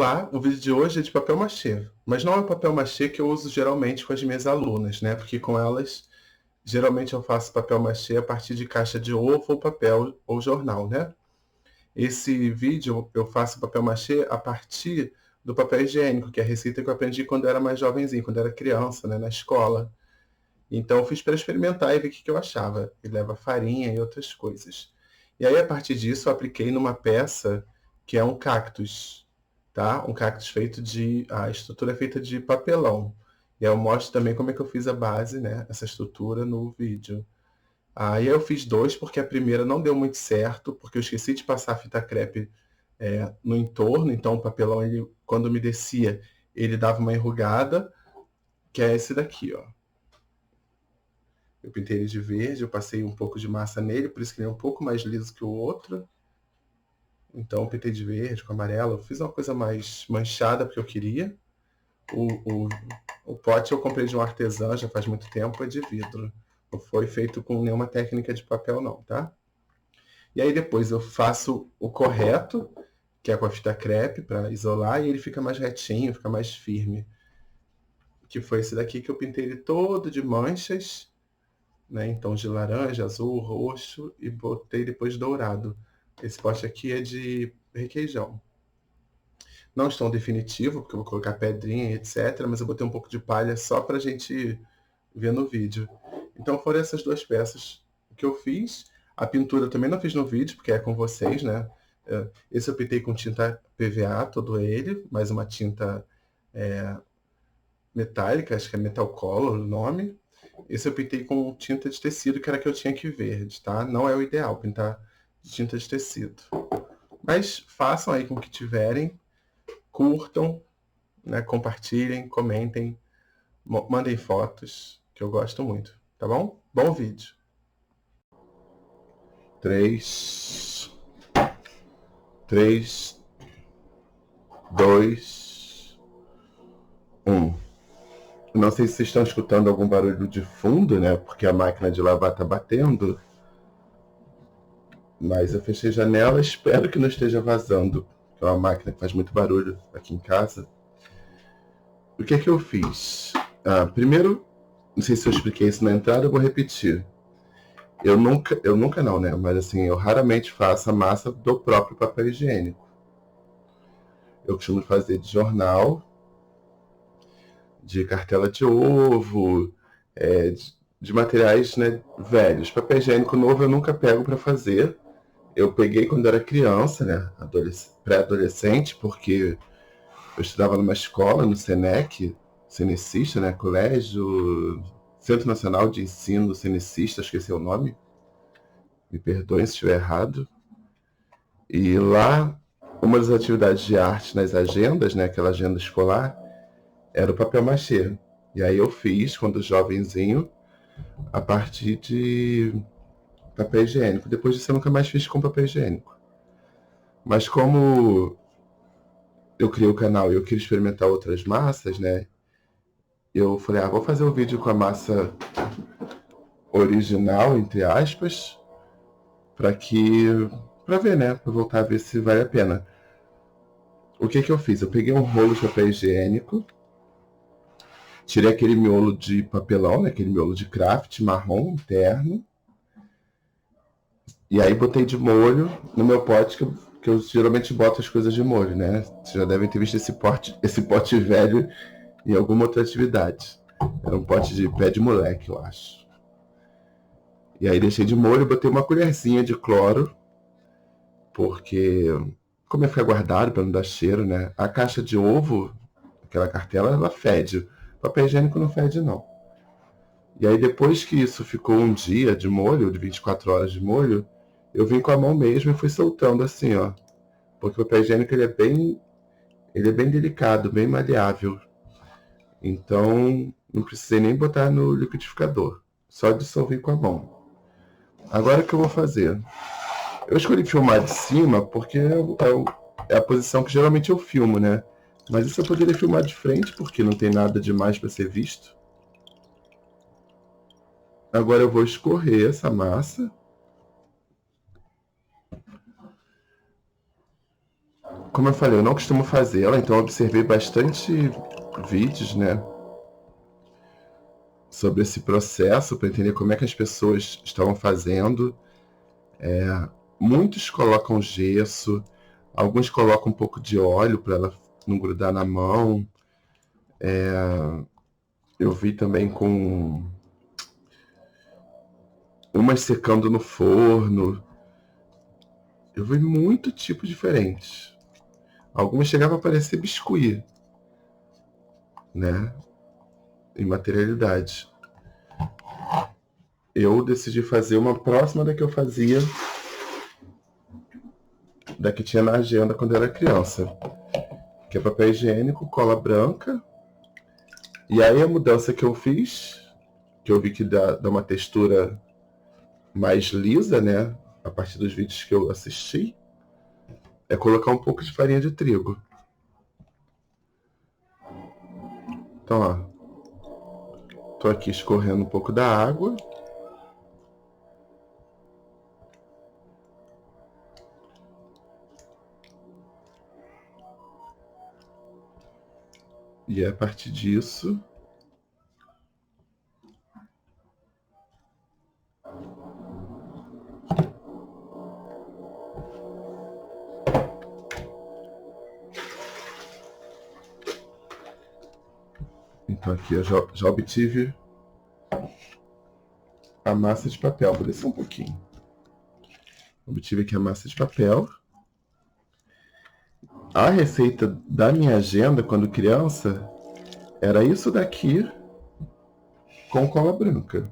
lá, o vídeo de hoje é de papel machê, mas não é o papel machê que eu uso geralmente com as minhas alunas, né? Porque com elas, geralmente eu faço papel machê a partir de caixa de ovo ou papel ou jornal, né? Esse vídeo eu faço papel machê a partir do papel higiênico, que é a receita que eu aprendi quando eu era mais jovenzinho, quando eu era criança, né, na escola. Então eu fiz para experimentar e ver o que eu achava. E leva farinha e outras coisas. E aí, a partir disso, eu apliquei numa peça que é um cactus, tá? Um cactus feito de... A estrutura é feita de papelão. E aí eu mostro também como é que eu fiz a base, né? Essa estrutura no vídeo. Aí eu fiz dois, porque a primeira não deu muito certo, porque eu esqueci de passar a fita crepe no entorno, então o papelão, ele, quando me descia, ele dava uma enrugada, que é esse daqui, ó. Eu pintei ele de verde, eu passei um pouco de massa nele, por isso que ele é um pouco mais liso que o outro. Então eu pintei de verde com amarelo, eu fiz uma coisa mais manchada, porque eu queria. O, o, o pote eu comprei de um artesão, já faz muito tempo, é de vidro. Não foi feito com nenhuma técnica de papel não, tá? E aí depois eu faço o correto, que é com a fita crepe, para isolar, e ele fica mais retinho, fica mais firme. Que foi esse daqui que eu pintei ele todo de manchas, né, em tons de laranja, azul, roxo, e botei depois dourado. Esse pote aqui é de requeijão. Não estão definitivo, porque eu vou colocar pedrinha e etc, mas eu botei um pouco de palha só pra gente ver no vídeo. Então foram essas duas peças que eu fiz. A pintura eu também não fiz no vídeo, porque é com vocês, né? Esse eu pintei com tinta PVA, todo ele, mais uma tinta metálica, acho que é Metal Color o nome. Esse eu pintei com tinta de tecido, que era que eu tinha que verde, tá? Não é o ideal pintar de tinta de tecido. Mas façam aí com o que tiverem, curtam, né? Compartilhem, comentem, mandem fotos, que eu gosto muito, tá bom? Bom vídeo. 3, 3, 2, 1. Não sei se vocês estão escutando algum barulho de fundo, né? Porque a máquina de lavar tá batendo. Mas eu fechei a janela, espero que não esteja vazando. É uma máquina que faz muito barulho aqui em casa. O que é que eu fiz? Primeiro, não sei se eu expliquei isso na entrada, eu vou repetir. Eu nunca não, né? Mas assim, eu raramente faço a massa do próprio papel higiênico. Eu costumo fazer de jornal, de cartela de ovo, de materiais, né, velhos. Papel higiênico novo eu nunca pego para fazer. Eu peguei quando era criança, né, pré-adolescente, porque eu estudava numa escola, no SENEC, cenecista, né, Colégio Centro Nacional de Ensino Cenecista, esqueci o nome, me perdoem se estiver errado. E lá, uma das atividades de arte nas agendas, né, aquela agenda escolar, era o papel machê. E aí eu fiz, quando jovenzinho, a partir de papel higiênico. Depois disso eu nunca mais fiz com papel higiênico. Mas como eu criei o canal e eu queria experimentar outras massas, né? Eu falei, vou fazer um vídeo com a massa original, entre aspas, para ver, né? Para voltar a ver se vale a pena. O que que eu fiz? Eu peguei um rolo de papel higiênico, tirei aquele miolo de papelão, né? Aquele miolo de craft marrom interno, e aí botei de molho no meu pote, que eu geralmente boto as coisas de molho, né? Vocês já devem ter visto esse pote velho em alguma outra atividade. Era um pote de pé de moleque, eu acho. E aí deixei de molho, botei uma colherzinha de cloro, porque como ia ficar guardado para não dar cheiro, né? A caixa de ovo, aquela cartela, ela fede. O papel higiênico não fede, não. E aí depois que isso ficou um dia de molho, de 24 horas de molho, eu vim com a mão mesmo e fui soltando assim, ó. Porque o papel higiênico ele é bem delicado, bem maleável. Então não precisei nem botar no liquidificador. Só dissolvi com a mão. Agora o que eu vou fazer? Eu escolhi filmar de cima porque é a posição que geralmente eu filmo, né? Mas isso eu poderia filmar de frente porque não tem nada demais para ser visto. Agora eu vou escorrer essa massa como eu falei, eu não costumo fazê-la, então eu observei bastante vídeos, né, sobre esse processo para entender como é que as pessoas estavam fazendo. Muitos colocam gesso, alguns colocam um pouco de óleo para ela não grudar na mão. Eu vi também com umas secando no forno. Eu vi muito tipo diferente. Algumas chegavam a parecer biscuit, né? Em materialidade. Eu decidi fazer uma próxima da que eu fazia, da que tinha na agenda quando eu era criança. Que é papel higiênico, cola branca. E aí a mudança que eu fiz, que eu vi que dá uma textura mais lisa, né? A partir dos vídeos que eu assisti, é colocar um pouco de farinha de trigo. Então, ó, tô aqui escorrendo um pouco da água. E a partir disso, então aqui eu já obtive a massa de papel. Vou descer um pouquinho. Obtive aqui a massa de papel. A receita da minha agenda quando criança era isso daqui com cola branca.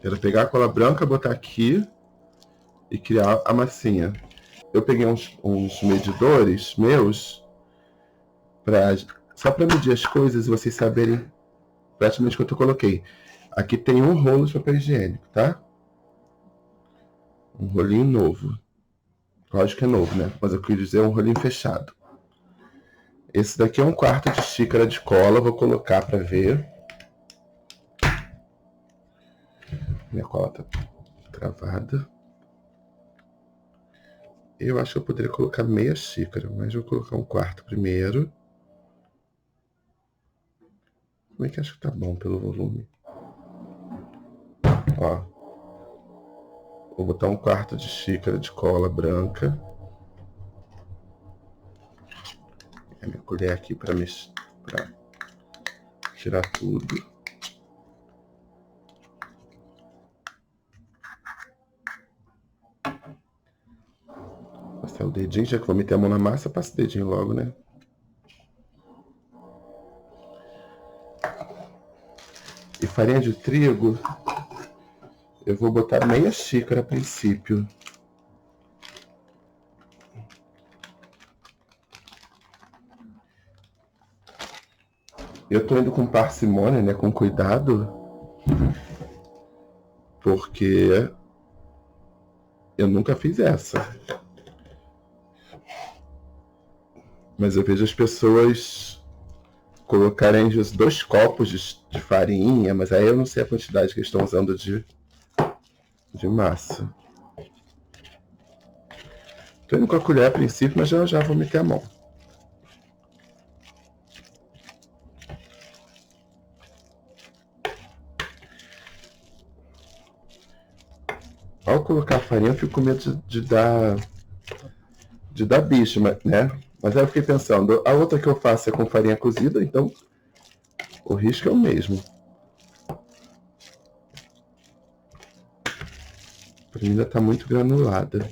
Era pegar a cola branca, botar aqui e criar a massinha. Eu peguei uns medidores meus só para medir as coisas e vocês saberem praticamente quanto eu coloquei. Aqui tem um rolo de papel higiênico, tá? Um rolinho novo. Lógico que é novo, né? Mas eu quis dizer um rolinho fechado. Esse daqui é 1/4 de xícara de cola. Vou colocar para ver. Minha cola tá travada. Eu acho que eu poderia colocar meia xícara, mas vou colocar 1/4 primeiro. Como é que acho que tá bom pelo volume? Ó. Vou botar 1/4 de xícara de cola branca. A minha colher aqui para tirar tudo. Passar o dedinho, já que vou meter a mão na massa, passa o dedinho logo, né? E farinha de trigo, eu vou botar meia xícara a princípio. Eu tô indo com parcimônia, né? Com cuidado. Porque eu nunca fiz essa. Mas eu vejo as pessoas colocarem 2 copos de farinha, mas aí eu não sei a quantidade que eles estão usando de massa. Tô indo com a colher a princípio, mas já vou meter a mão. Ao colocar a farinha, eu fico com medo de dar bicho, né? Mas aí eu fiquei pensando, a outra que eu faço é com farinha cozida, então o risco é o mesmo. Pra mim ainda tá muito granulada.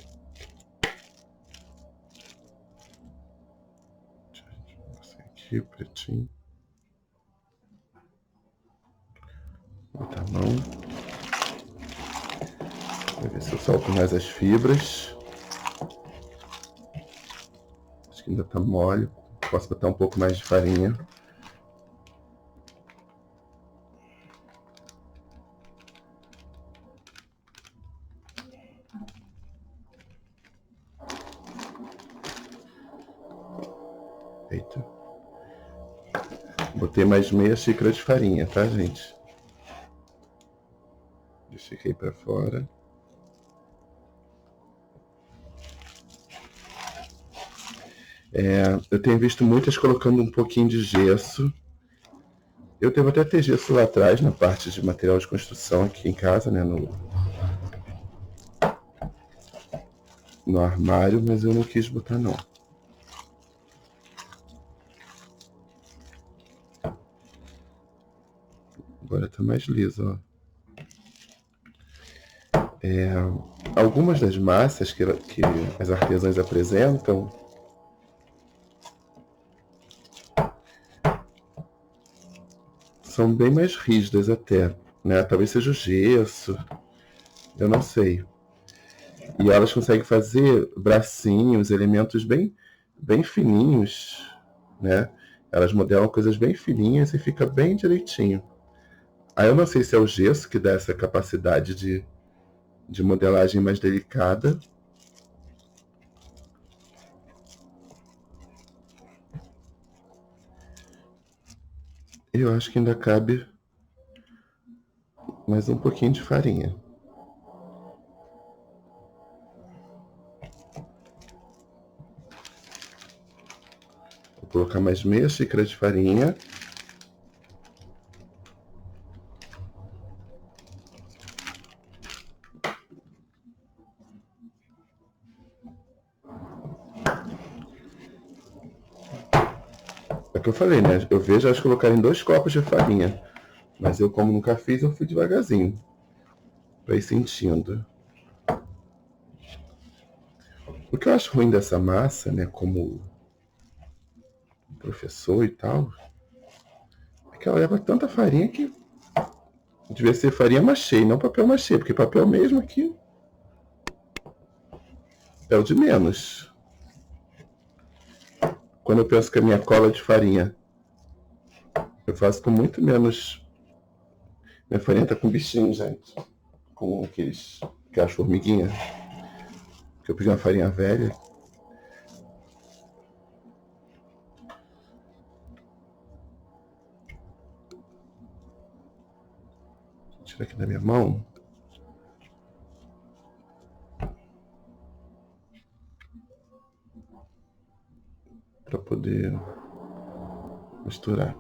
Aqui, pretinho. Botar a mão. Vou ver se eu solto mais as fibras. Acho que ainda tá mole. Posso botar um pouco mais de farinha. Eita. Botei mais meia xícara de farinha, tá, gente? Deixei cair pra fora. Eu tenho visto muitas colocando um pouquinho de gesso. Eu devo até ter gesso lá atrás, na parte de material de construção aqui em casa, né? No armário, mas eu não quis botar não. Agora tá mais liso, ó. Algumas das massas que as artesãs apresentam são bem mais rígidas até, né? Talvez seja o gesso, eu não sei. E elas conseguem fazer bracinhos, elementos bem, bem fininhos, né? Elas modelam coisas bem fininhas e fica bem direitinho. Aí eu não sei se é o gesso que dá essa capacidade de modelagem mais delicada. Eu acho que ainda cabe mais um pouquinho de farinha. Vou colocar mais meia xícara de farinha. É o que eu falei, né? Eu vejo elas colocarem 2 copos de farinha. Mas eu, como nunca fiz, eu fui devagarzinho. Pra ir sentindo. O que eu acho ruim dessa massa, né? Como professor e tal, é que ela leva tanta farinha que devia ser farinha machê, não papel machê, porque papel mesmo aqui é o de menos. Quando eu penso que a minha cola de farinha, eu faço com muito menos. Minha farinha tá com bichinho, gente. Com aquelas formiguinhas. Que eu peguei uma farinha velha. Vou tirar aqui da minha mão. Para poder misturar.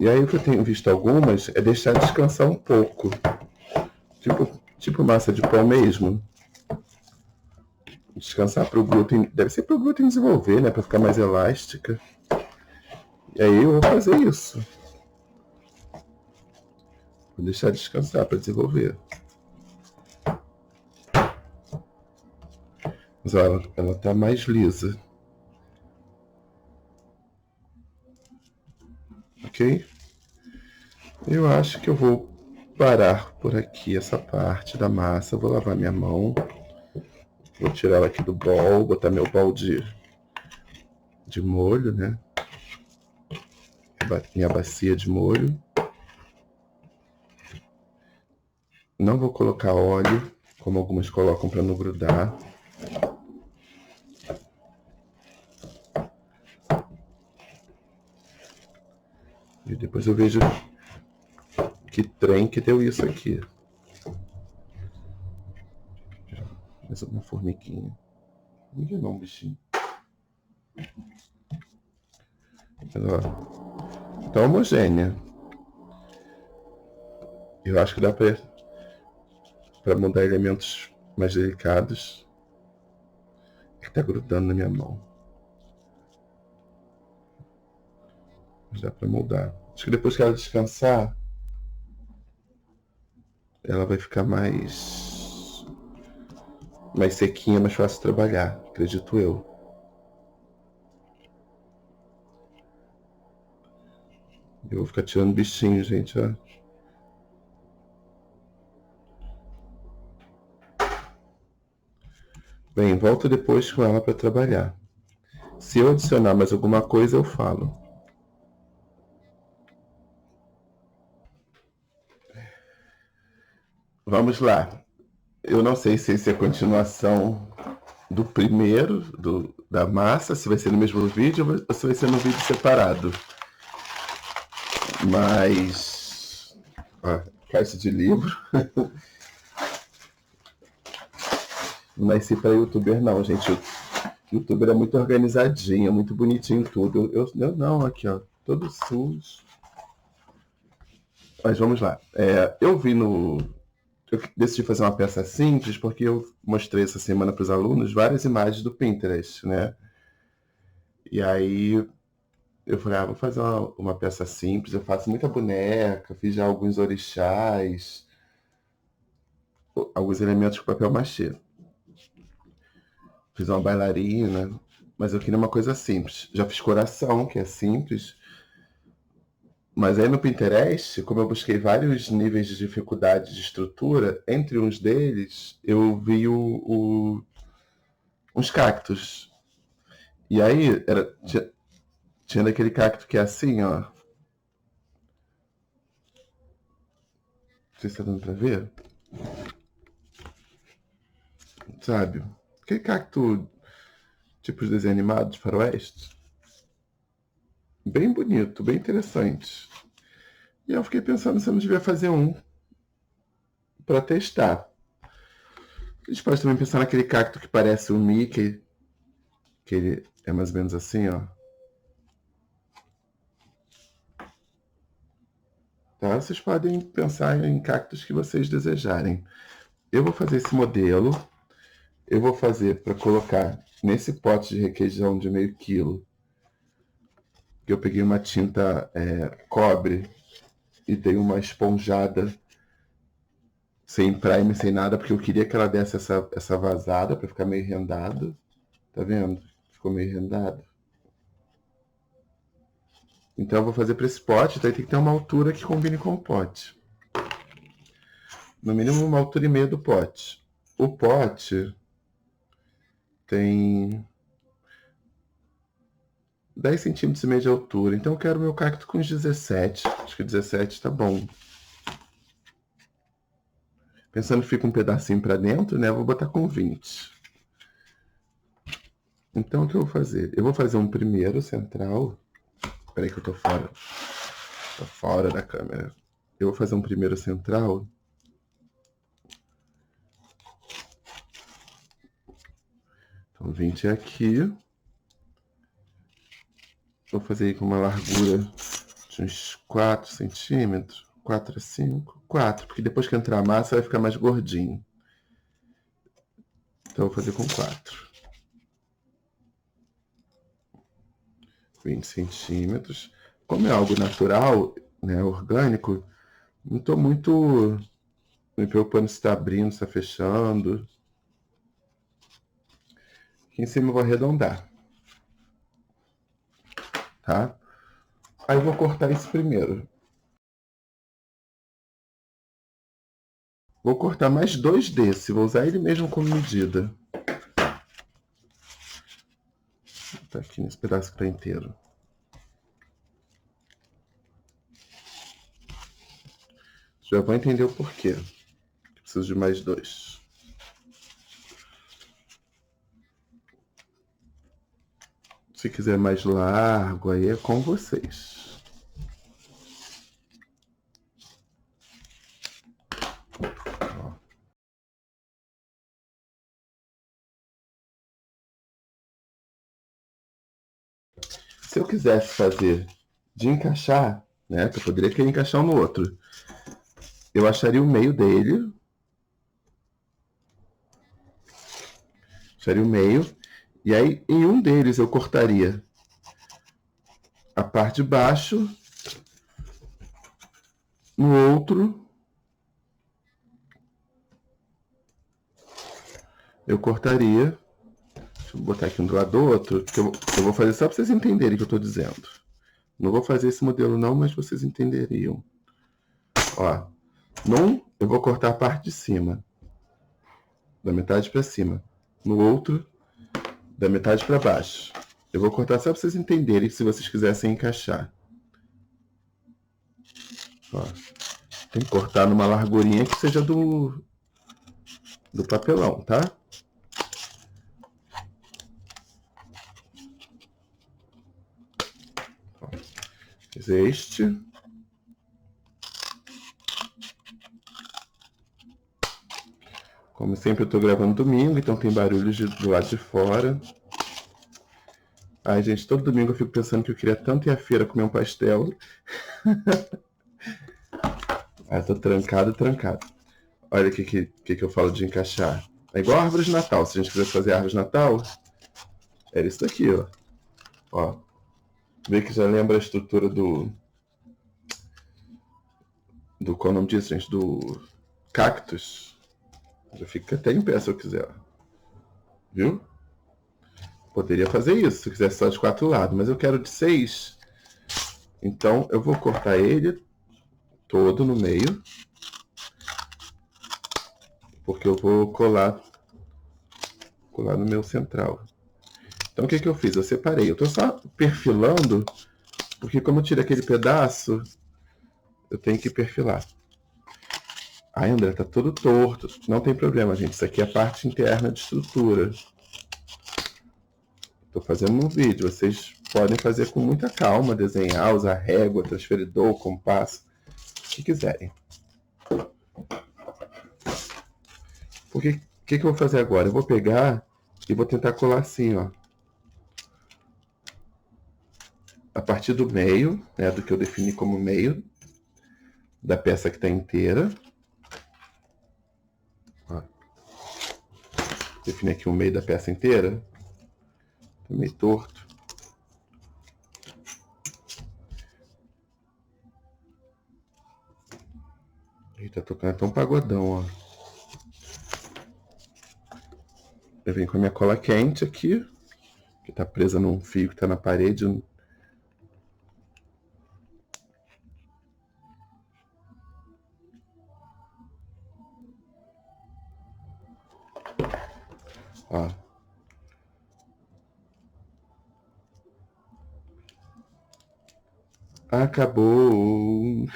E aí o que eu tenho visto algumas é deixar descansar um pouco. Tipo massa de pão mesmo. Descansar para o glúten. Deve ser para o glúten desenvolver, né? Para ficar mais elástica. E aí eu vou fazer isso. Vou deixar descansar para desenvolver. Mas ela tá mais lisa. Ok? Eu acho que eu vou parar por aqui essa parte da massa. Vou lavar minha mão. Vou tirar ela aqui do bol, botar meu bol de molho, né? Minha bacia de molho. Não vou colocar óleo, como algumas colocam para não grudar. E depois eu vejo que trem que deu isso aqui. Mais uma formiguinha. Formiguinha não, bichinho. Mas, ó, tá homogênea. Eu acho que dá para mudar elementos mais delicados. Que tá grudando na minha mão. Mas dá para moldar. Acho que depois que ela descansar, ela vai ficar mais sequinha, mais fácil de trabalhar, acredito eu. Eu vou ficar tirando bichinho, gente, ó. Bem, volto depois com ela para trabalhar. Se eu adicionar mais alguma coisa, eu falo. Vamos lá. Eu não sei se esse é a continuação do primeiro, da massa, se vai ser no mesmo vídeo ou se vai ser no vídeo separado. Mas ó, caixa de livro. Não nasci para youtuber não, gente. Youtuber é muito organizadinho, é muito bonitinho tudo. Eu não, aqui ó, todo SUS. Mas vamos lá. Eu vi no... Eu decidi fazer uma peça simples porque eu mostrei essa semana para os alunos várias imagens do Pinterest, né? E aí eu falei, vou fazer uma peça simples. Eu faço muita boneca, fiz já alguns orixás, alguns elementos com papel machê. Fiz uma bailarina, mas eu queria uma coisa simples. Já fiz coração, que é simples. Mas aí no Pinterest, como eu busquei vários níveis de dificuldade de estrutura, entre uns deles eu vi uns cactos. E aí tinha daquele cacto que é assim, ó. Não sei se tá dando pra ver. Sabe? Aquele cacto tipo de desenho animado de faroeste. Bem bonito, bem interessante. E eu fiquei pensando se eu não devia fazer um para testar. A gente pode também pensar naquele cacto que parece o Mickey, que ele é mais ou menos assim, ó. Tá? Vocês podem pensar em cactos que vocês desejarem. Eu vou fazer esse modelo. Eu vou fazer para colocar nesse pote de requeijão de meio quilo. Que eu peguei uma tinta cobre e dei uma esponjada sem primer, sem nada, porque eu queria que ela desse essa vazada para ficar meio rendado. Tá vendo? Ficou meio rendado. Então eu vou fazer para esse pote, daí tem que ter uma altura que combine com o pote. No mínimo 1,5 altura do pote. O pote tem 10,5 cm de altura, então eu quero meu cacto com uns 17. Acho que 17 tá bom. Pensando que fica um pedacinho para dentro, né? Eu vou botar com 20. Então o que eu vou fazer? Eu vou fazer um primeiro central. Espera aí que eu tô fora. Tô fora da câmera. Eu vou fazer um primeiro central. Então 20 é aqui. Vou fazer aí com uma largura de uns 4 centímetros. 4 a 5. 4, porque depois que entrar a massa vai ficar mais gordinho. Então eu vou fazer com 4. 20 centímetros. Como é algo natural, né, orgânico, não estou muito me preocupando se está abrindo, se está fechando. Aqui em cima eu vou arredondar. Tá? Aí eu vou cortar esse primeiro. Vou cortar mais 2 desse, vou usar ele mesmo como medida. Tá aqui nesse pedaço que tá inteiro. Já vão entender o porquê. Preciso de mais 2. Se quiser mais largo, aí é com vocês. Ó. Se eu quisesse fazer de encaixar, né, que eu poderia querer encaixar um no outro, eu acharia o meio dele. Acharia o meio. E aí, em um deles, eu cortaria a parte de baixo. No outro, eu cortaria. Deixa eu botar aqui um do lado do outro, que eu vou fazer só para vocês entenderem o que eu estou dizendo. Não vou fazer esse modelo não, mas vocês entenderiam. Ó, num, eu vou cortar a parte de cima, da metade para cima. No outro, da metade para baixo. Eu vou cortar só para vocês entenderem, se vocês quisessem encaixar. Ó, tem que cortar numa largurinha que seja do papelão, tá? Ó, fiz este. Como sempre eu tô gravando domingo, então tem barulhos do lado de fora. Ai, gente, todo domingo eu fico pensando que eu queria tanto ir à feira comer um pastel. Ai, eu tô trancado. Olha o que eu falo de encaixar. É igual a árvore de Natal. Se a gente quisesse fazer árvore de Natal, era isso daqui, ó. Ó. Vê que já lembra a estrutura do qual é o nome disso, gente? Do cactus. Já fica até em pé se eu quiser. Viu? Poderia fazer isso se eu quisesse só de 4 lados, mas eu quero de 6. Então eu vou cortar ele todo no meio. Porque eu vou colar no meu central. Então o que eu fiz? Eu separei. Eu tô só perfilando, porque como eu tirei aquele pedaço, eu tenho que perfilar. Ai, André, tá todo torto. Não tem problema, gente. Isso aqui é a parte interna de estrutura. Tô fazendo um vídeo. Vocês podem fazer com muita calma, desenhar, usar régua, transferidor, compasso, o que quiserem. Porque o que eu vou fazer agora? Eu vou pegar e vou tentar colar assim, ó. A partir do meio, né, do que eu defini como meio da peça que está inteira. Ó. Defini aqui o meio da peça inteira. Tá meio torto. Eita, tá tocando até um pagodão, ó. Eu venho com a minha cola quente aqui, que tá presa num fio que tá na parede. Ó. Acabou.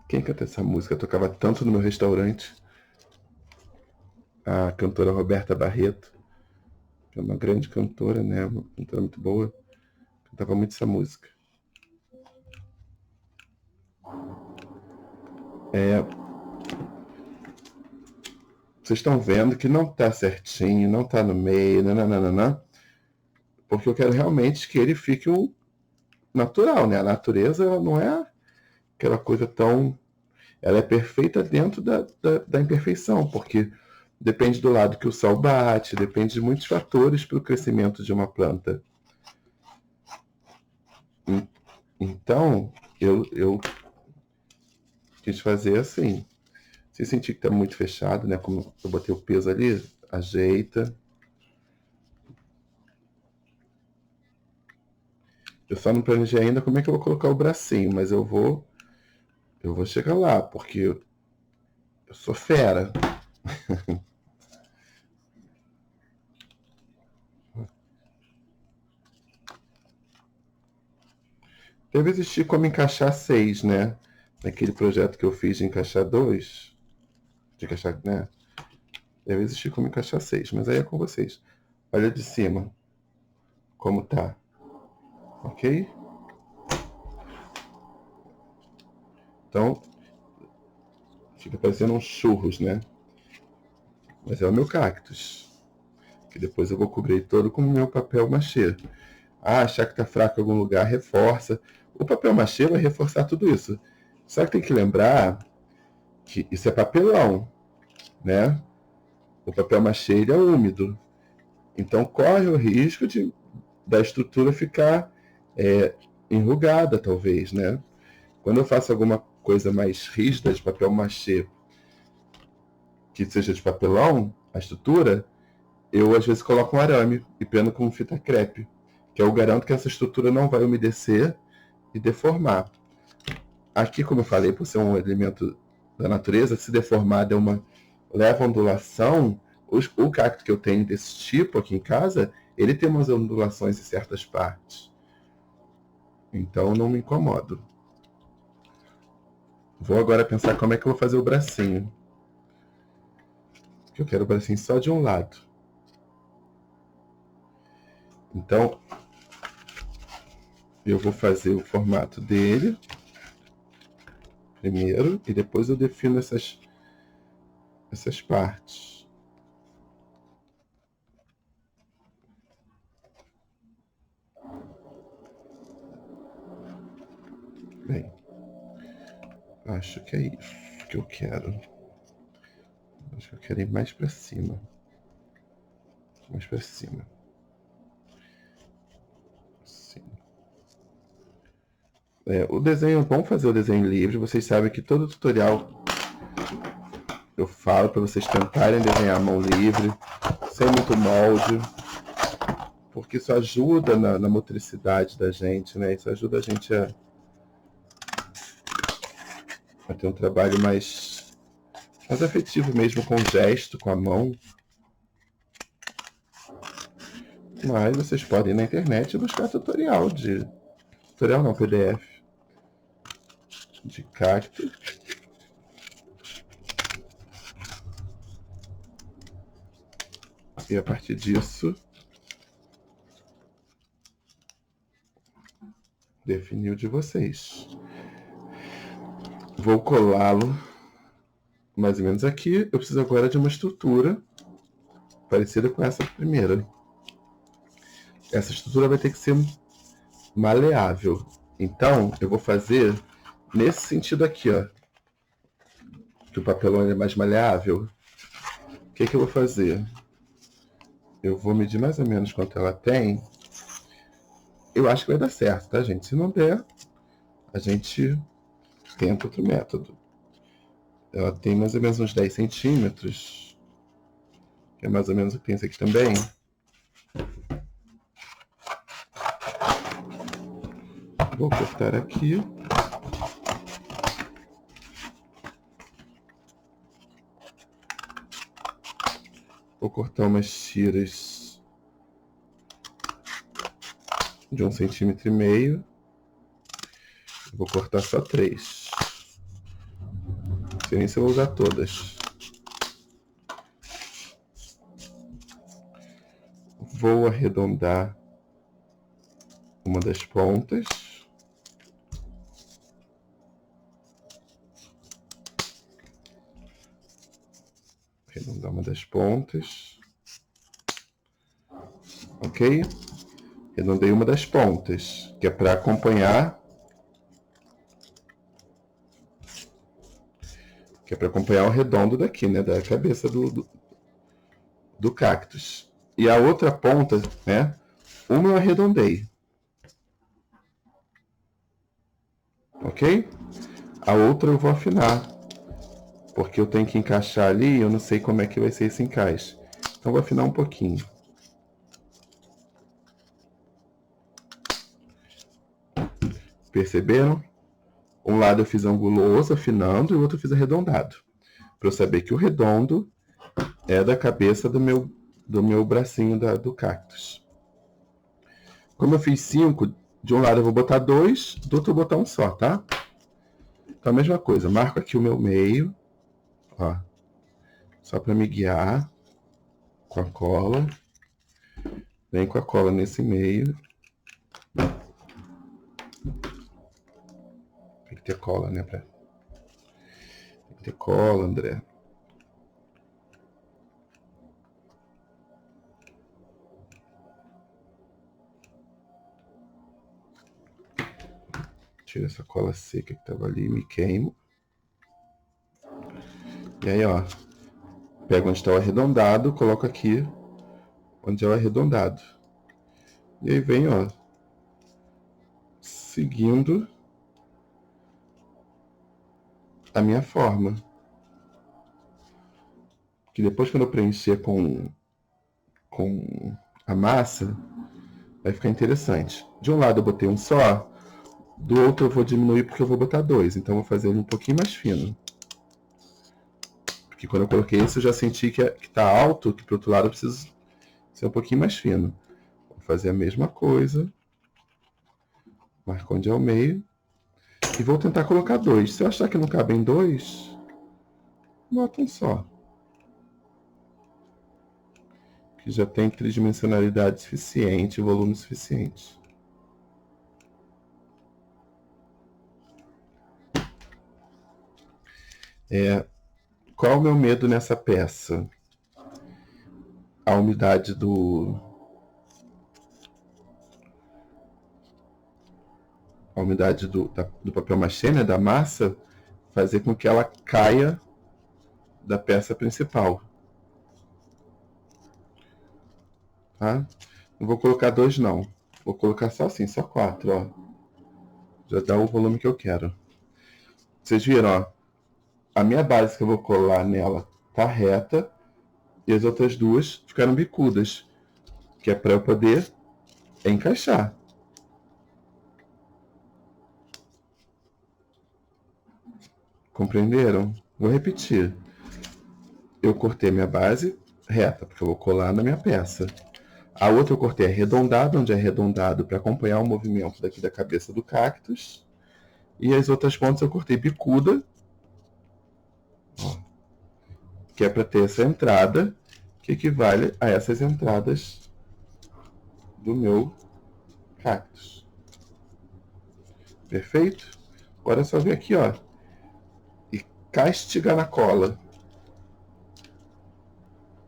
Quem canta essa música? Eu tocava tanto no meu restaurante. A cantora Roberta Barreto, que é uma grande cantora, né? Uma cantora muito boa. Cantava muito essa música. Vocês estão vendo que não tá certinho, não tá no meio, nananana, porque eu quero realmente que ele fique um natural, né? A natureza ela não é aquela coisa tão... Ela é perfeita dentro da imperfeição, porque depende do lado que o sol bate, depende de muitos fatores para o crescimento de uma planta. Então, eu quis fazer assim. Se sentir que está muito fechado, né? Como eu botei o peso ali, ajeita. Eu só não planejei ainda como é que eu vou colocar o bracinho, mas eu vou chegar lá, porque eu sou fera. Deve existir como encaixar 6, né? Naquele projeto que eu fiz de encaixar 2. De encaixar, né? Deve existir como encaixar 6, mas aí é com vocês. Olha de cima como tá. Ok? Então, fica parecendo uns churros, né? Mas é o meu cactus. Que depois eu vou cobrir todo com o meu papel machê. Ah, achar que tá fraco em algum lugar, reforça. O papel machê vai reforçar tudo isso. Só que tem que lembrar que isso é papelão, né? O papel machê ele é úmido. Então corre o risco da estrutura ficar enrugada, talvez, né? Quando eu faço alguma coisa mais rígida de papel machê, que seja de papelão, a estrutura, eu às vezes coloco um arame e prendo com fita crepe, que eu garanto que essa estrutura não vai umedecer e deformar. Aqui, como eu falei, por ser um elemento da natureza, se deformar deu uma leve ondulação, o cacto que eu tenho desse tipo aqui em casa, ele tem umas ondulações em certas partes. Então não me incomodo. Vou agora pensar como é que eu vou fazer o bracinho. Que eu quero o bracinho só de um lado. Então, eu vou fazer o formato dele. primeiro e depois eu defino essas partes. Bem, acho que é isso que eu quero. Acho que eu quero ir mais pra cima. Mais pra cima. Assim. O desenho, vamos fazer o desenho livre. Vocês sabem que todo tutorial eu falo para vocês tentarem desenhar a mão livre, sem muito molde, porque isso ajuda na motricidade da gente, né? Isso ajuda a gente a ter um trabalho mais afetivo mesmo, com gesto, com a mão. Mas vocês podem ir na internet buscar tutorial não, PDF de cacto. E a partir disso, definir o de vocês. Vou colá-lo mais ou menos aqui. Eu preciso agora de uma estrutura parecida com essa primeira. Essa estrutura vai ter que ser maleável. Então, eu vou fazer nesse sentido aqui, ó. Que o papelão é mais maleável. O que eu vou fazer? Eu vou medir mais ou menos quanto ela tem. Eu acho que vai dar certo, tá, gente? Se não der, a gente tenta outro método. Ela tem mais ou menos uns 10 centímetros. Que é mais ou menos o que tem esse aqui também. Vou cortar aqui. Vou cortar umas tiras de 1,5 centímetros. Vou cortar só 3. Não sei nem se eu vou usar todas. Vou arredondar uma das pontas. Arredondar uma das pontas. Ok? Arredondei uma das pontas, que é para acompanhar. Que é para acompanhar o redondo daqui, né? Da cabeça do cactus. E a outra ponta, né? Uma eu arredondei. Ok? A outra eu vou afinar. Porque eu tenho que encaixar ali e eu não sei como é que vai ser esse encaixe. Então vou afinar um pouquinho. Perceberam? Um lado eu fiz anguloso, afinando, e o outro eu fiz arredondado. Para eu saber que o redondo é da cabeça do meu bracinho do cactus. Como eu fiz 5, de um lado eu vou botar 2, do outro eu vou botar um só, tá? Então a mesma coisa, marco aqui o meu meio, ó, só para me guiar com a cola. Vem com a cola nesse meio. Tem que ter cola, né? Tem que ter cola, André. Tira essa cola seca que tava ali, me queimo. E aí, ó, pego onde está o arredondado, coloco aqui onde é o arredondado. E aí vem, ó, seguindo a minha forma. Que depois, quando eu preencher com a massa, vai ficar interessante. De um lado eu botei um só, do outro eu vou diminuir porque eu vou botar 2. Então eu vou fazer ele um pouquinho mais fino. Porque quando eu coloquei esse eu já senti que tá alto, que pro outro lado eu preciso ser um pouquinho mais fino. Vou fazer a mesma coisa. Marco onde é o meio. E vou tentar colocar 2. Se eu achar que não cabem 2, bota um só. Que já tem tridimensionalidade suficiente, volume suficiente. Qual é o meu medo nessa peça? A umidade do papel machê, né, da massa, fazer com que ela caia da peça principal. Tá? Não vou colocar 2 não. Vou colocar só assim, só 4, ó. Já dá o volume que eu quero. Vocês viram, ó? A minha base que eu vou colar nela tá reta e as outras duas ficaram bicudas, que é para eu poder encaixar. Compreenderam? Vou repetir. Eu cortei minha base reta, porque eu vou colar na minha peça. A outra eu cortei arredondada, onde é arredondado para acompanhar o movimento daqui da cabeça do cactus. E as outras pontas eu cortei bicuda, ó, que é para ter essa entrada, que equivale a essas entradas do meu cactus. Perfeito? Agora é só vir aqui, ó, e castigar na cola.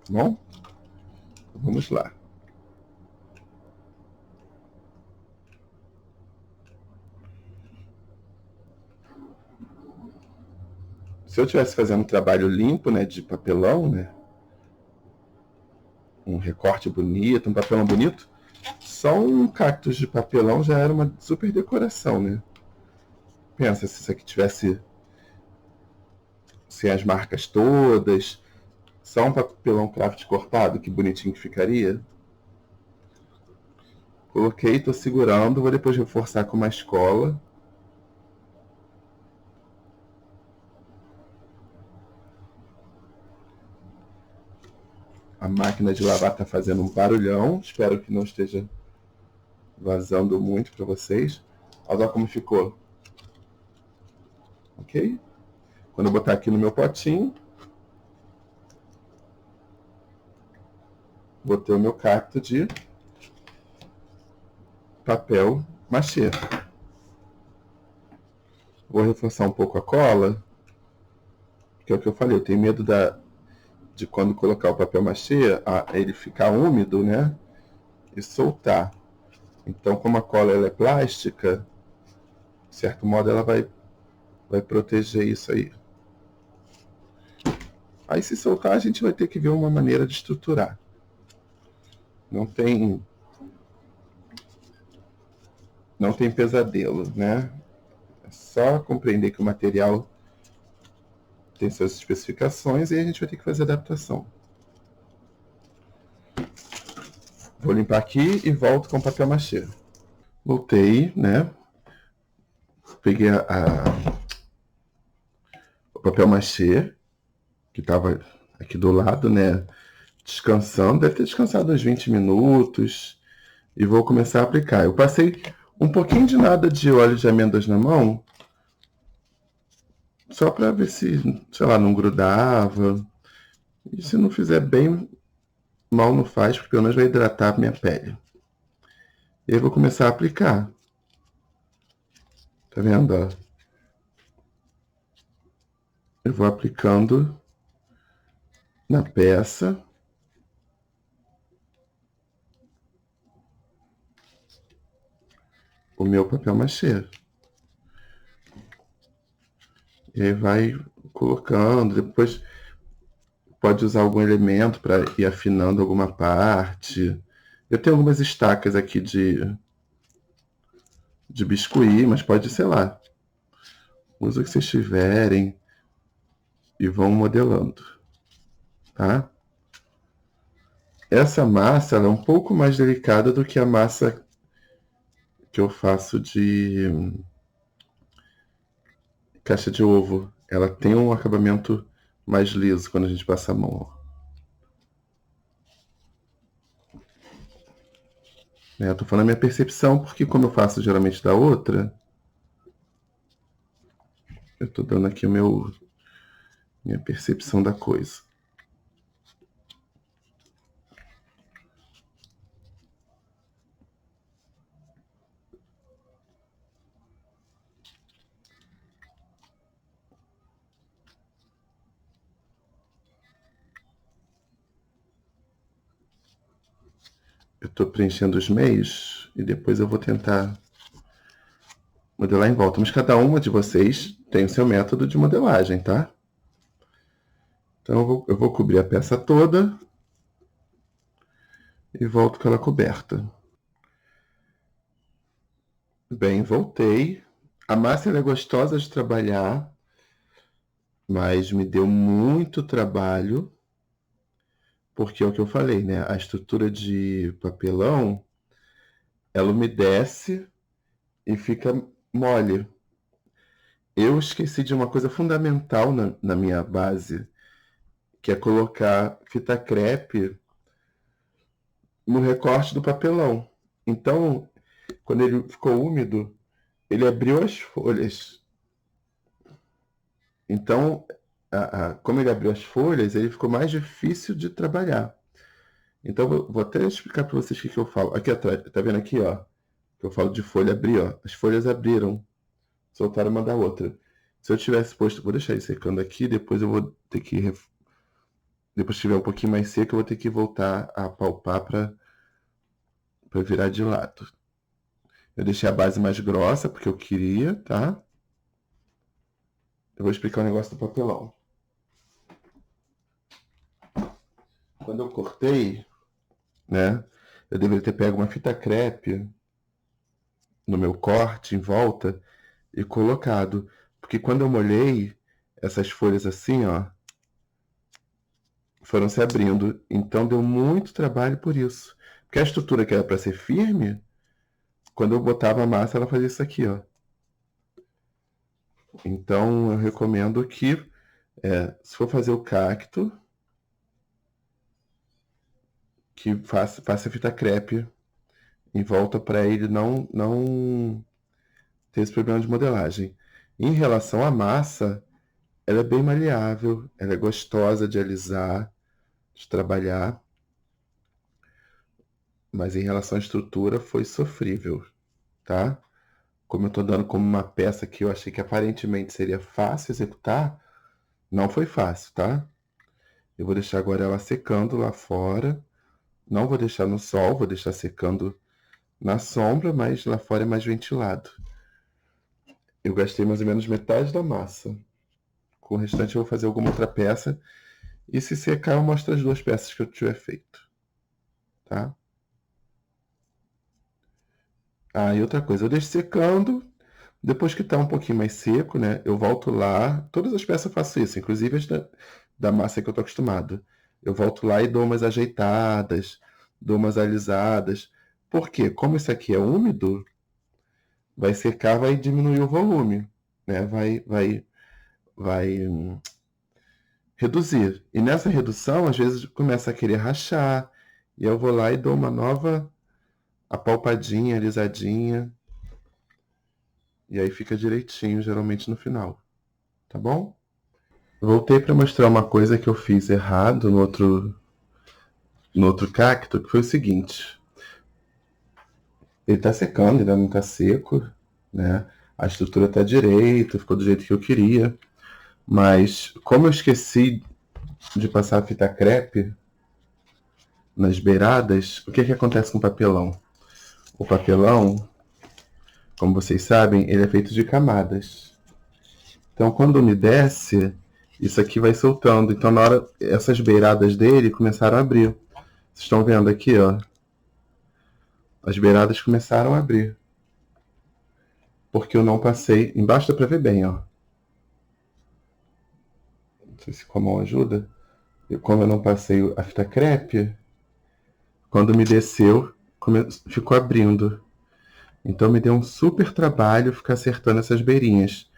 Tá bom? Vamos lá. Se eu estivesse fazendo um trabalho limpo, né, de papelão, né, um recorte bonito, um papelão bonito, só um cactus de papelão já era uma super decoração, né? Pensa se isso aqui tivesse sem as marcas todas, só um papelão craft cortado, que bonitinho que ficaria. Coloquei, tô segurando, vou depois reforçar com uma escola. A máquina de lavar tá fazendo um barulhão, espero que não esteja vazando muito para vocês. Olha como ficou. Ok? Quando eu botar aqui no meu potinho, botei o meu cacto de papel machê. Vou reforçar um pouco a cola, que é o que eu falei, eu tenho medo de quando colocar o papel machê, ele ficar úmido, né? E soltar. Então, como a cola ela é plástica, de certo modo ela vai proteger isso aí. Aí se soltar, a gente vai ter que ver uma maneira de estruturar. Não tem pesadelo, né? É só compreender que o material tem suas especificações e a gente vai ter que fazer adaptação. Vou limpar aqui e volto com papel machê. Voltei, né? Peguei o papel machê, que estava aqui do lado, né? Descansando, deve ter descansado uns 20 minutos. E vou começar a aplicar. Eu passei um pouquinho de nada de óleo de amêndoas na mão, só para ver se, sei lá, não grudava. E se não fizer bem, mal não faz, porque pelo menos vai hidratar a minha pele. E aí vou começar a aplicar. Tá vendo? Ó? Eu vou aplicando na peça. O meu papel machê. E aí vai colocando, depois pode usar algum elemento para ir afinando alguma parte. Eu tenho algumas estacas aqui de biscuit, mas pode, sei lá, usa o que vocês tiverem e vão modelando, tá? Essa massa ela é um pouco mais delicada do que a massa que eu faço de caixa de ovo. Ela tem um acabamento mais liso quando a gente passa a mão. Eu tô falando a minha percepção, porque como eu faço geralmente da outra, eu tô dando aqui minha percepção da coisa. eu tô preenchendo os meios e depois eu vou tentar modelar em volta. Mas cada uma de vocês tem o seu método de modelagem, tá? Então eu vou cobrir a peça toda e volto com ela coberta. Bem, voltei. A massa é gostosa de trabalhar, mas me deu muito trabalho, porque é o que eu falei, né? A estrutura de papelão, ela umedece e fica mole. Eu esqueci de uma coisa fundamental na minha base, que é colocar fita crepe no recorte do papelão. Então, quando ele ficou úmido, ele abriu as folhas. Então, como ele abriu as folhas, ele ficou mais difícil de trabalhar. Então, vou até explicar para vocês o que eu falo. Aqui atrás, tá vendo aqui, ó? Que eu falo de folha abrir, ó. As folhas abriram, soltaram uma da outra. Se eu tivesse posto, vou deixar ele secando aqui, depois eu vou ter que, depois que estiver um pouquinho mais seco, eu vou ter que voltar a palpar para virar de lado. Eu deixei a base mais grossa, porque eu queria, tá? Eu vou explicar o negócio do papelão. Quando eu cortei, né? Eu deveria ter pego uma fita crepe no meu corte, em volta, e colocado. Porque quando eu molhei, essas folhas assim, ó, foram se abrindo. Então deu muito trabalho por isso. Porque a estrutura que era para ser firme, quando eu botava a massa, ela fazia isso aqui, ó. Então eu recomendo que, se for fazer o cacto, que faça fita crepe em volta para ele não ter esse problema de modelagem. Em relação à massa, ela é bem maleável, ela é gostosa de alisar, de trabalhar, mas em relação à estrutura foi sofrível, tá? Como eu estou dando como uma peça que eu achei que aparentemente seria fácil executar, não foi fácil, tá? Eu vou deixar agora ela secando lá fora, não vou deixar no sol, vou deixar secando na sombra, mas lá fora é mais ventilado. Eu gastei mais ou menos metade da massa. Com o restante eu vou fazer alguma outra peça. E se secar, eu mostro as duas peças que eu tiver feito. Tá? Ah, e outra coisa, eu deixo secando. Depois que tá um pouquinho mais seco, né? Eu volto lá. Todas as peças eu faço isso, inclusive as da massa que eu tô acostumado. Eu volto lá e dou umas ajeitadas, dou umas alisadas. Por quê? Como isso aqui é úmido, vai secar, vai diminuir o volume, né? Vai reduzir. E nessa redução, às vezes começa a querer rachar, e eu vou lá e dou uma nova apalpadinha, alisadinha, e aí fica direitinho, geralmente no final. Tá bom? Voltei para mostrar uma coisa que eu fiz errado no outro cacto, que foi o seguinte. Ele tá secando, ainda não tá seco, né? A estrutura tá direita, ficou do jeito que eu queria. Mas como eu esqueci de passar a fita crepe nas beiradas, o que acontece com o papelão? O papelão, como vocês sabem, ele é feito de camadas. Então quando umedece, isso aqui vai soltando. Então na hora, essas beiradas dele começaram a abrir. Vocês estão vendo aqui, ó. As beiradas começaram a abrir. Porque eu não passei. Embaixo dá pra ver bem, ó. Não sei se com a mão ajuda. Como eu não passei a fita crepe, quando me desceu, ficou abrindo. Então me deu um super trabalho ficar acertando essas beirinhas.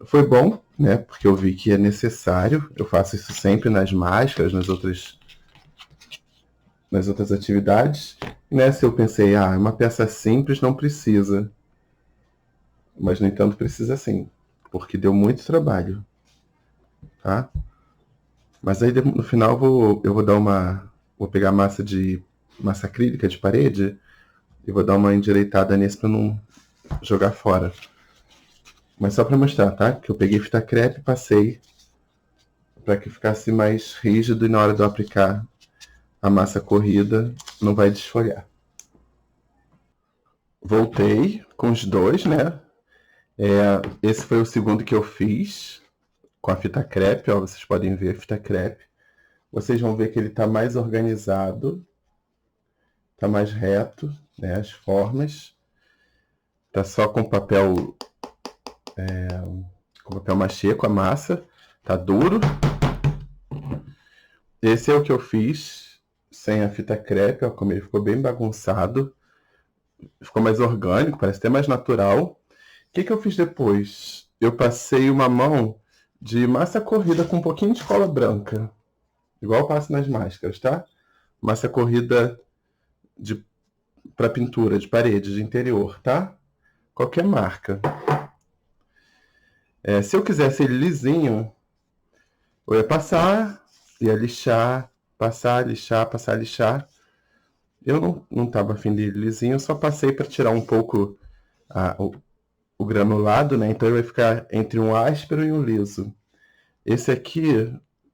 Foi bom, né? Porque eu vi que é necessário. Eu faço isso sempre nas máscaras, nas outras atividades. Nessa eu pensei, é uma peça simples, não precisa. Mas, no entanto, precisa sim. Porque deu muito trabalho. Tá? Mas aí no final eu vou dar vou pegar massa acrílica de parede e vou dar uma endireitada nesse para não jogar fora. Mas só para mostrar, tá? Que eu peguei fita crepe e passei para que ficasse mais rígido e na hora de eu aplicar a massa corrida não vai desfolhar. Voltei com os dois, né? Esse foi o segundo que eu fiz com a fita crepe, ó, vocês podem ver a fita crepe. Vocês vão ver que ele está mais organizado, está mais reto, né? As formas. Tá só com papel machê, com a massa. Tá duro. Esse é o que eu fiz sem a fita crepe, ó, como ele ficou bem bagunçado. Ficou mais orgânico, parece até mais natural. O que eu fiz depois? Eu passei uma mão de massa corrida com um pouquinho de cola branca. Igual eu passo nas máscaras, tá? Massa corrida para pintura de parede, de interior, tá? Qualquer marca. Se eu quisesse ele lisinho, eu ia passar, ia lixar, passar, lixar, passar, lixar. Eu não tava afim dele lisinho, eu só passei para tirar um pouco o granulado, né? Então ele vai ficar entre um áspero e um liso. Esse aqui,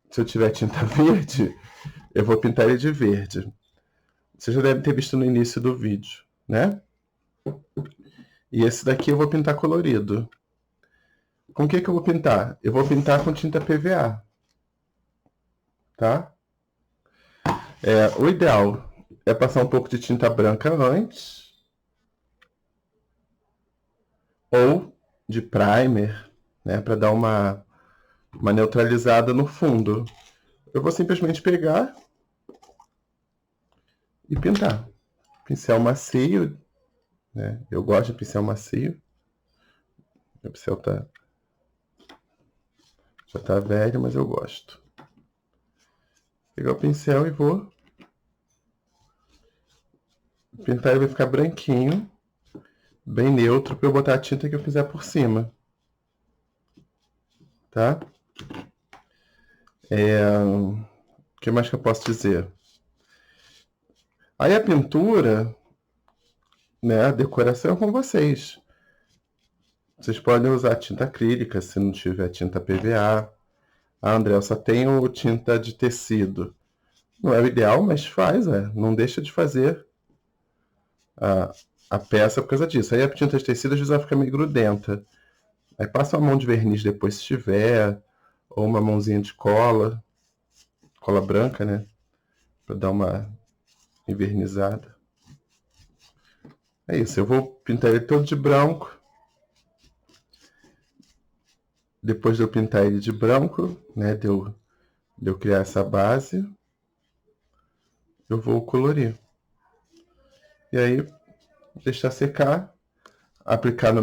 se eu tiver tinta verde, eu vou pintar ele de verde. Você já deve ter visto no início do vídeo, né? E esse daqui eu vou pintar colorido. Com o que eu vou pintar? Eu vou pintar com tinta PVA. Tá? O ideal é passar um pouco de tinta branca antes. Ou de primer, né? Para dar uma neutralizada no fundo. Eu vou simplesmente pegar e pintar. Pincel macio, né? Eu gosto de pincel macio. O pincel já tá velho, mas eu gosto. Pegar o pincel e vou pintar, ele vai ficar branquinho, bem neutro, para eu botar a tinta que eu quiser por cima. Tá? O que mais que eu posso dizer? Aí a pintura, né, a decoração é com vocês. Vocês podem usar tinta acrílica, se não tiver tinta PVA. Ah, André, eu só tenho tinta de tecido. Não é o ideal, mas faz, não deixa de fazer a peça por causa disso. Aí a tinta de tecido às vezes vai ficar meio grudenta. Aí passa uma mão de verniz depois se tiver, ou uma mãozinha de cola branca, né, para dar uma envernizada. É isso, eu vou pintar ele todo de branco. Depois de eu pintar ele de branco, né, de eu criar essa base, eu vou colorir. E aí, deixar secar, aplicar no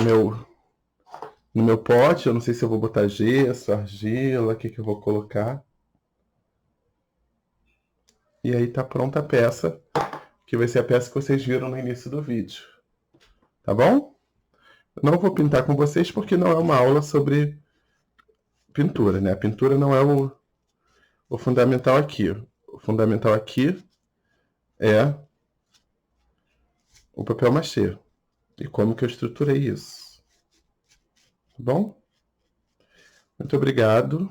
meu pote. Eu não sei se eu vou botar gesso, argila, o que eu vou colocar. E aí tá pronta a peça, que vai ser a peça que vocês viram no início do vídeo. Tá bom? Eu não vou pintar com vocês porque não é uma aula sobre pintura, né? A pintura não é o fundamental aqui. O fundamental aqui é o papel machê e como que eu estruturei isso. Tá bom? Muito obrigado.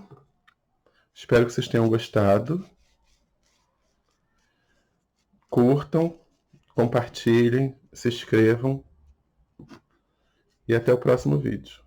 Espero que vocês tenham gostado. Curtam, compartilhem, se inscrevam e até o próximo vídeo.